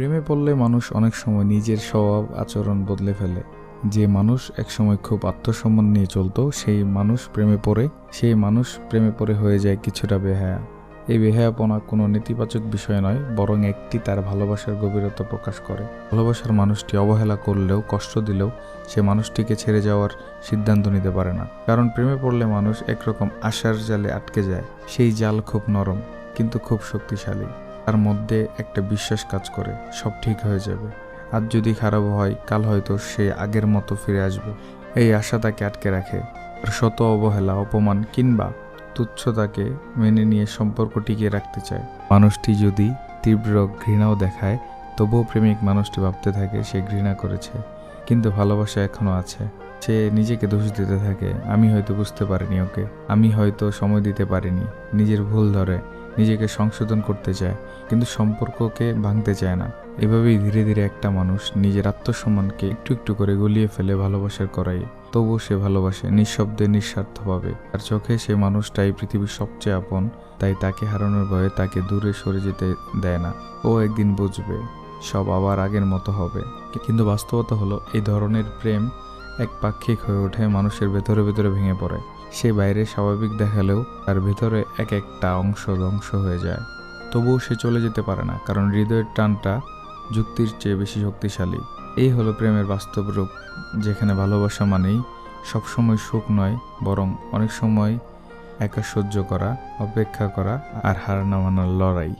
প্রেমে পড়লে মানুষ অনেক সময় নিজের স্বভাব আচরণ বদলে ফেলে। যে মানুষ একসময় খুব আত্মসম্মান নিয়ে চলতো সেই মানুষ প্রেমে পড়ে হয়ে যায় কিছুটা বেহায়া। এই বেহায়াপনা কোনো নেতিবাচক বিষয় নয়, বরং একটি তার ভালোবাসার গভীরতা প্রকাশ করে। ভালোবাসার মানুষটি অবহেলা করলেও, কষ্ট দিলেও সে মানুষটিকে ছেড়ে যাওয়ার সিদ্ধান্ত নিতে পারে না। কারণ প্রেমে পড়লে মানুষ একরকম আশার জালে আটকে যায়। সেই জাল খুব নরম কিন্তু খুব শক্তিশালী। তার মধ্যে একটা বিশ্বাস কাজ করে, সব ঠিক হয়ে যাবে। আজ যদি খারাপ হয়, কাল হয়তো সে আগের মতো ফিরে আসবে। এই আশা তাকে আটকে রাখে। আর শত অবহেলা, অপমান কিংবা তুচ্ছতাকে মেনে নিয়ে সম্পর্ক টিকিয়ে রাখতে চায়। মানুষটি যদি তীব্র ঘৃণাও দেখায়, তবুও প্রেমিক মানুষটি ভাবতে থাকে সে ঘৃণা করেছে, কিন্তু ভালোবাসা এখনো আছে। সে নিজেকে দোষ দিতে থাকে, আমি হয়তো বুঝতে পারিনি ওকে, আমি হয়তো সময় দিতে পারিনি। নিজের ভুল ধরে নিজেকে সংশোধন করতে চায়, কিন্তু সম্পর্ককে ভাঙতে চায় না। এভাবেই ধীরে ধীরে একটা মানুষ নিজের আত্মসম্মানকে একটু একটু করে গলিয়ে ফেলে ভালোবাসার করাই। তবুও সে ভালোবাসে নিঃশব্দে, নিঃস্বার্থভাবে। তার চোখে সে মানুষটাই পৃথিবীর সবচেয়ে আপন, তাই তাকে হারানোর ভয়ে তাকে দূরে সরে যেতে দেয় না। ও একদিন বুঝবে, সব আবার আগের মতো হবে। কিন্তু বাস্তবতা হলো, এই ধরনের প্রেম একপাক্ষিক হয়ে ওঠে, মানুষের ভেতরে ভেতরে ভেঙে পড়ে। সে বাইরে স্বাভাবিক দেখালেও তার ভেতরে এক একটা অংশ ধ্বংস হয়ে যায়। তবুও সে চলে যেতে পারে না, কারণ হৃদয়ের টানটা যুক্তির চেয়ে বেশি শক্তিশালী। এই হলো প্রেমের বাস্তব রূপ, যেখানে ভালোবাসা মানেই সবসময় সুখ নয়, বরং অনেক সময় একা সহ্য করা, অপেক্ষা করা আর হার না মানার লড়াই।